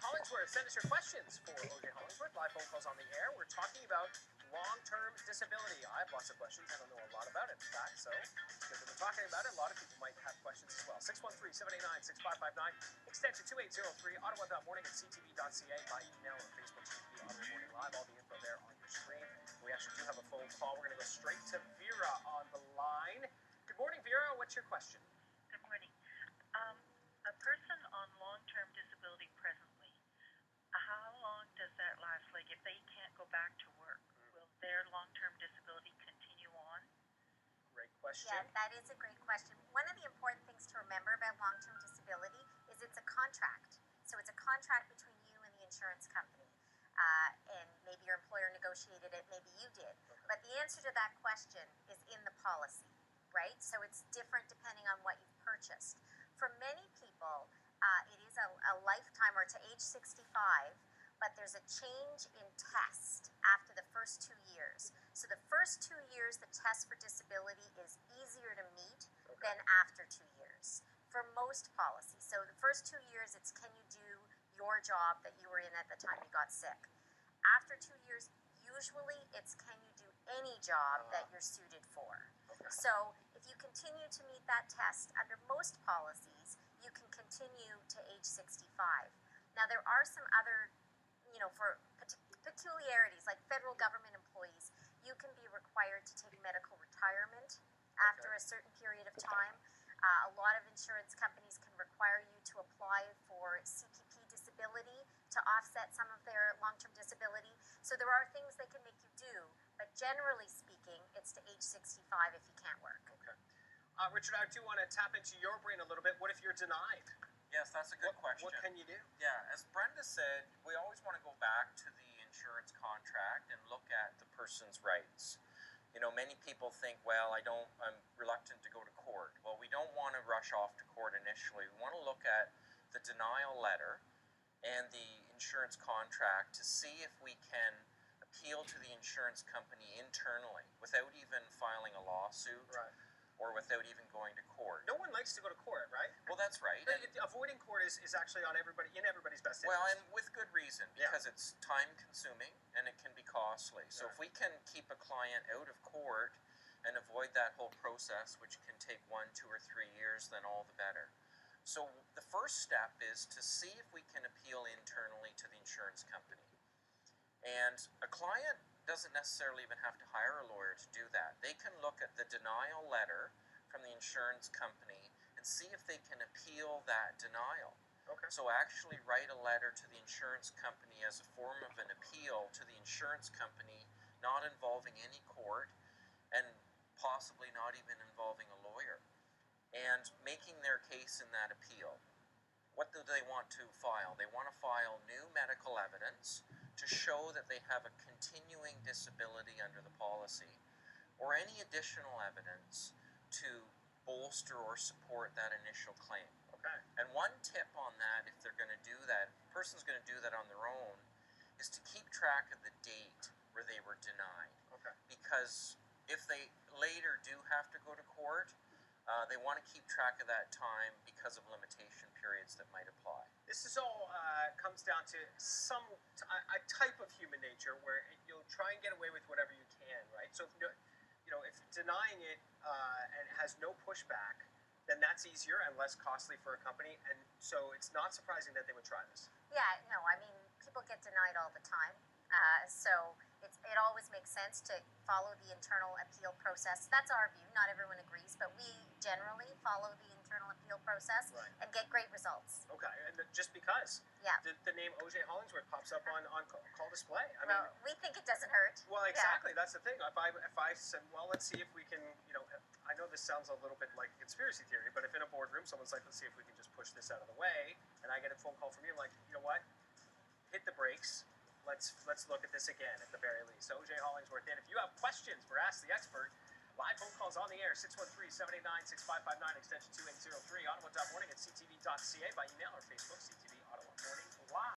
Hollingsworth. Send us your questions for OJ Hollingsworth. Live phone calls on the air. We're talking about long-term disability. I have lots of questions. I don't know a lot about it, in fact, so because we're talking about it, a lot of people might have questions as well. 613-789-6559, extension 2803, ottawa.morning at ctv.ca, by email or Facebook TV, Ottawa Morning Live. All the info there on your screen. We actually do have a phone call. We're going to go straight to Vera on the line. Good morning, Vera. What's your question? Good morning. A person on long-term disability presently, how long does that last? Like, if they can't go back to work, will their long-term disability continue on? Great question. Yeah, that is a great question. One of the important things to remember about long-term disability is it's a contract. So it's a contract between you and the insurance company. And maybe your employer negotiated it, maybe you did. Okay. But the answer to that question is in the policy, right? So it's different depending on what you've purchased. For many people, it is a lifetime or to age 65, but there's a change in test after the first 2 years. So the first 2 years, the test for disability is easier to meet than after 2 years for most policies. So the first 2 years, it's can you do your job that you were in at the time you got sick. After 2 years, usually it's can you do any job that you're suited for. Okay. So if you continue to meet that test under most policies, you can continue to age 65. Now there are some other, for peculiarities, like federal government employees, you can be required to take medical retirement after a certain period of time. A lot of insurance companies can require you to apply for CPP disability to offset some of their long-term disability. So there are things they can make you do, but generally speaking, it's to age 65 if you can't work. Okay. Richard, I do want to tap into your brain a little bit. What if you're denied? Yes, that's a good question. What can you do? Yeah, as Brenda said, we always want to go back to the insurance contract and look at the person's rights. Many people think, well, I'm reluctant to go to court. Well, we don't want to rush off to court initially. We want to look at the denial letter and the insurance contract to see if we can appeal to the insurance company internally without even filing a lawsuit. Right. Or without even going to court. No one likes to go to court, right? Well, that's right. Avoiding court is actually in everybody's best interest. Well, and with good reason, because it's time-consuming and it can be costly. So if we can keep a client out of court and avoid that whole process, which can take 1, 2, or 3 years, then all the better. So the first step is to see if we can appeal internally to the insurance company. And a client doesn't necessarily even have to hire a lawyer to do that. They can look at the denial letter from the insurance company and see if they can appeal that denial. Okay. So actually write a letter to the insurance company as a form of an appeal to the insurance company, not involving any court and possibly not even involving a lawyer, and making their case in that appeal. What do they want to file? They want to file new medical evidence to show that they have a continuing disability under the policy, or any additional evidence to bolster or support that initial claim. Okay. And one tip on that, if they're going to do that, if a person's going to do that on their own, is to keep track of the date where they were denied. Okay. Because if they later do have to go to court, they want to keep track of that time because of limitation periods that might apply. This is all comes down to a type of human nature where you'll try and get away with whatever you can, right? So if denying it and has no pushback, then that's easier and less costly for a company, and so it's not surprising that they would try this. Yeah, no, I mean, people get denied all the time. So it always makes sense to follow the internal appeal process. That's our view. Not everyone agrees, but we generally follow the internal appeal process and get great results. Okay, and just because the name OJ Hollingsworth pops up on call display. I mean, we think it doesn't hurt. Well, exactly. Yeah. That's the thing. If I said, well, let's see if we can, I know this sounds a little bit like a conspiracy theory, but if in a boardroom someone's like, let's see if we can just push this out of the way, and I get a phone call from you, I'm like, you know what? Hit the brakes. Let's look at this again at the very least. OJ Hollingsworth. And if you have questions for Ask the Expert, live phone calls on the air, 613-789-6559, extension 2803, Ottawa.morning at ctv.ca, by email or Facebook, CTV.